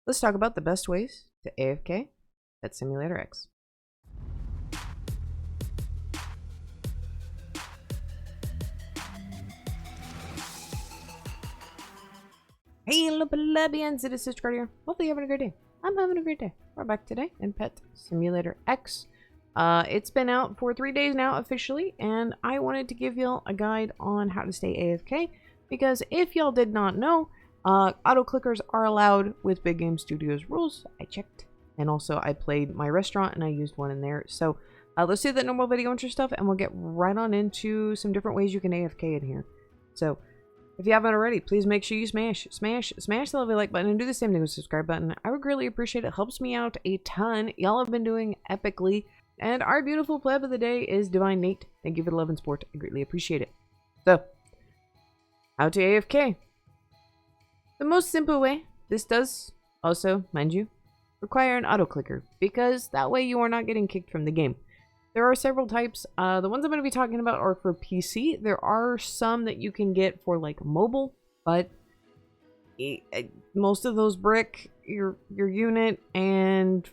let's talk about the best ways to AFK at Simulator X. Hey, hello, plebeians, it is Sister Guard here. Hopefully you're having a great day. I'm having a great day. We're back today in Pet Simulator X. It's been out for 3 days now officially, and I wanted to give y'all a guide on how to stay AFK, because if y'all did not know, auto clickers are allowed with Big Game Studios rules. I checked, and also I played my restaurant and I used one in there. So let's do that normal video intro stuff, and we'll get right on into some different ways you can AFK in here. So if you haven't already, please make sure you smash the lovely like button and do the same thing with the subscribe button. I would greatly appreciate it. It helps me out a ton. Y'all have been doing epically. And our beautiful pleb of the day is Divine Nate. Thank you for the love and support. I greatly appreciate it. So, how to AFK. The most simple way, this does also, mind you, require an auto clicker, because that way you are not getting kicked from the game. There are several types. The ones I'm going to be talking about are for PC. There are some that you can get for like mobile, but most of those brick your unit. And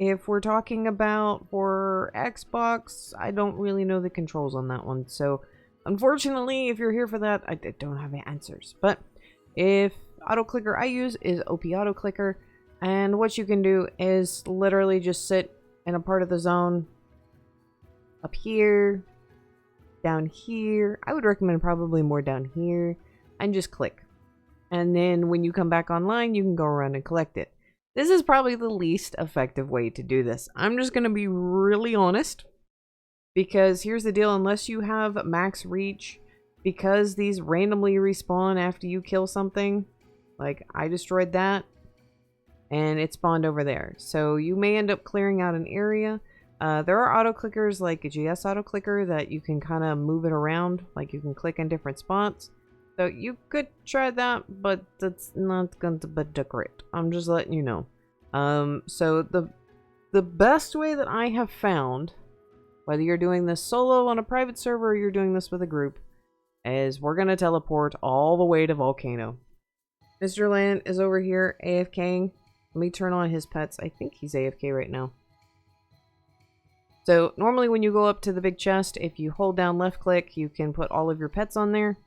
if we're talking about for Xbox, I don't really know the controls on that one. So unfortunately, if you're here for that, I don't have the answers. But if auto clicker I use is OP auto clicker, and what you can do is literally just sit in a part of the zone up here, down here. I would recommend probably more down here, and just click. And then when you come back online, you can go around and collect it. This is probably the least effective way to do this. I'm just going to be really honest, because here's the deal. Unless you have max reach, because these randomly respawn after you kill something, like I destroyed that, and it spawned over there. So you may end up clearing out an area. There are auto clickers like a GS auto clicker that you can kind of move it around, like you can click in different spots. So you could try that, but that's not going to be great. I'm just letting you know. So the best way that I have found, whether you're doing this solo on a private server or you're doing this with a group, is we're going to teleport all the way to Volcano. Mr. Land is over here AFKing. Let me turn on his pets. I think he's AFK right now. So normally when you go up to the big chest, if you hold down left click, you can put all of your pets on there.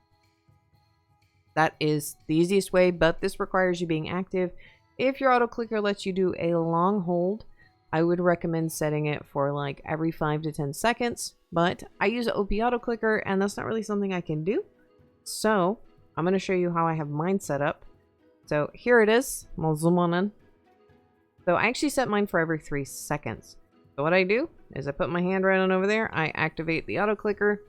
That is the easiest way, but this requires you being active. If your auto clicker lets you do a long hold, I would recommend setting it for like every 5 to 10 seconds. But I use an OP auto clicker, and that's not really something I can do. So I'm going to show you how I have mine set up. So here it is. I'll zoom on in. So I actually set mine for every 3 seconds. So what I do is I put my hand right on over there. I activate the auto clicker.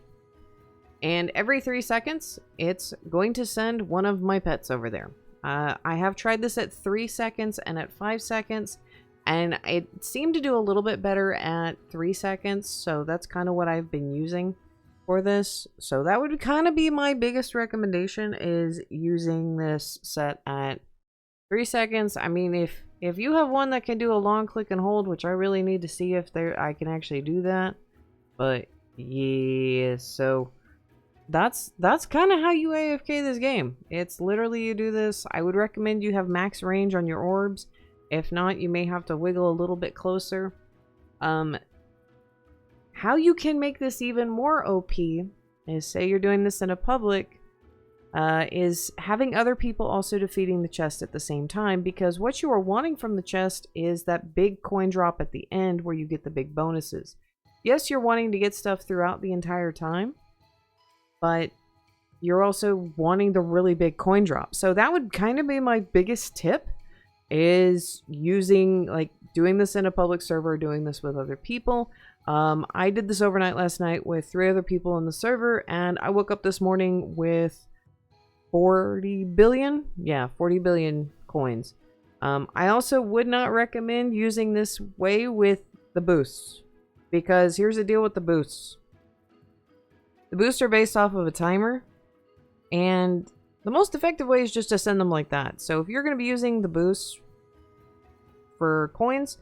And every 3 seconds, it's going to send one of my pets over there. I have tried this at 3 seconds and at 5 seconds. And it seemed to do a little bit better at 3 seconds. So that's kind of what I've been using for this. So that would kind of be my biggest recommendation, is using this set at 3 seconds. I mean, if you have one that can do a long click and hold, which I really need to see if I can actually do that. But yeah, so that's kind of how you AFK this game. It's literally you do this. I would recommend you have max range on your orbs. If not, you may have to wiggle a little bit closer. How you can make this even more OP is, say you're doing this in a public, is having other people also defeating the chest at the same time, because what you are wanting from the chest is that big coin drop at the end where you get the big bonuses. Yes, you're wanting to get stuff throughout the entire time, but you're also wanting the really big coin drop. So that would kind of be my biggest tip, is using, like, doing this in a public server, doing this with other people. I did this overnight last night with 3 other people in the server, and I woke up this morning with 40 billion? Yeah, 40 billion coins. I also would not recommend using this way with the boosts, because here's the deal with the boosts. The boosts are based off of a timer, and the most effective way is just to send them like that. So if you're going to be using the boosts for coins,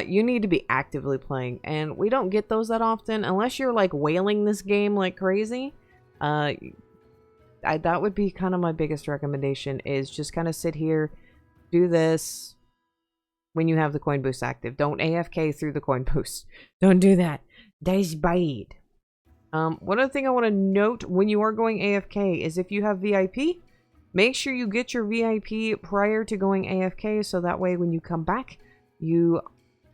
you need to be actively playing, and we don't get those that often unless you're like whaling this game like crazy. That would be kind of my biggest recommendation, is just kind of sit here, do this, when you have the coin boost active. Don't AFK through the coin boost. Don't do that. That's bad. One other thing I want to note when you are going AFK is if you have VIP, make sure you get your VIP prior to going AFK, so that way when you come back, you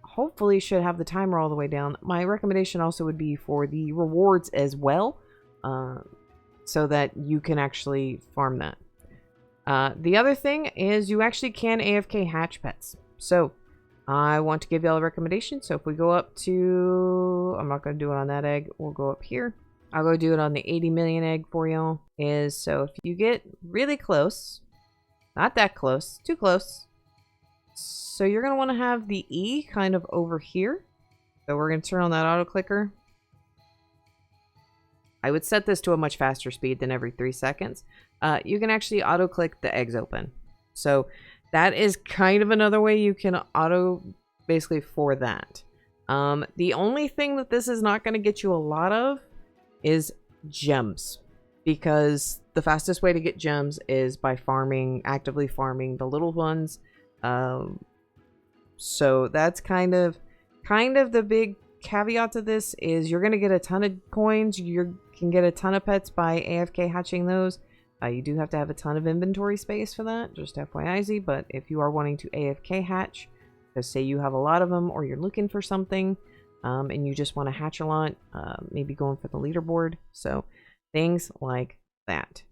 hopefully should have the timer all the way down. My recommendation also would be for the rewards as well, so that you can actually farm that. The other thing is you actually can AFK hatch pets. So I want to give y'all a recommendation. So if we go up to, I'm not going to do it on that egg. We'll go up here. I'll go do it on the 80 million egg for y'all. So if you get really close, not that close, too close. So you're going to want to have the E kind of over here. So we're going to turn on that auto clicker. I would set this to a much faster speed than every 3 seconds. You can actually auto click the eggs open. So that is kind of another way you can auto basically for that. The only thing that this is not going to get you a lot of is gems, because the fastest way to get gems is by farming, actively farming the little ones. So that's kind of the big caveat to this is you're going to get a ton of coins. You can get a ton of pets by AFK hatching those. You do have to have a ton of inventory space for that, just FYIZ, but if you are wanting to AFK hatch, because say you have a lot of them or you're looking for something, and you just want to hatch a lot, maybe going for the leaderboard. So things like that.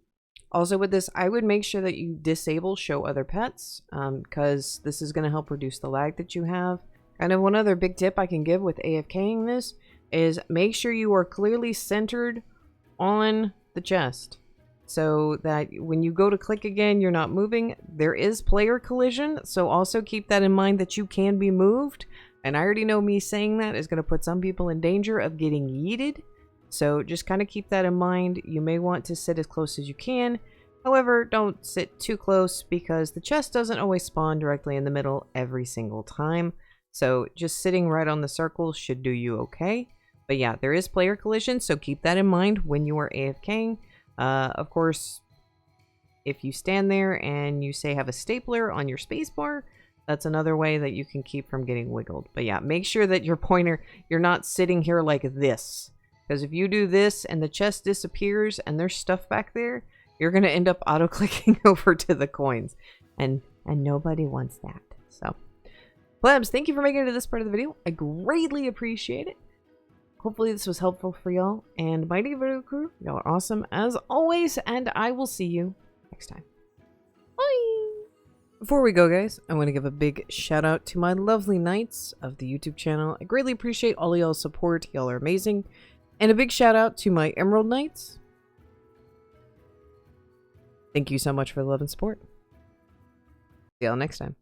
Also with this, I would make sure that you disable show other pets, because this is going to help reduce the lag that you have. Kind of one other big tip I can give with AFKing this is make sure you are clearly centered on the chest, so that when you go to click again, you're not moving. There is player collision, so also keep that in mind that you can be moved. And I already know me saying that is going to put some people in danger of getting yeeted. So just kind of keep that in mind. You may want to sit as close as you can. However, don't sit too close because the chest doesn't always spawn directly in the middle every single time. So just sitting right on the circle should do you okay. But yeah, there is player collision, so keep that in mind when you are AFKing. Of course, if you stand there and you say have a stapler on your spacebar, that's another way that you can keep from getting wiggled. But yeah, make sure that your pointer, you're not sitting here like this. Because if you do this and the chest disappears and there's stuff back there, you're going to end up auto-clicking over to the coins. And nobody wants that. So, plebs, thank you for making it to this part of the video. I greatly appreciate it. Hopefully this was helpful for y'all. And Mighty Video Crew, y'all are awesome as always. And I will see you next time. Bye! Before we go, guys, I want to give a big shout out to my lovely knights of the YouTube channel. I greatly appreciate all y'all's support. Y'all are amazing. And a big shout out to my Emerald Knights. Thank you so much for the love and support. See y'all next time.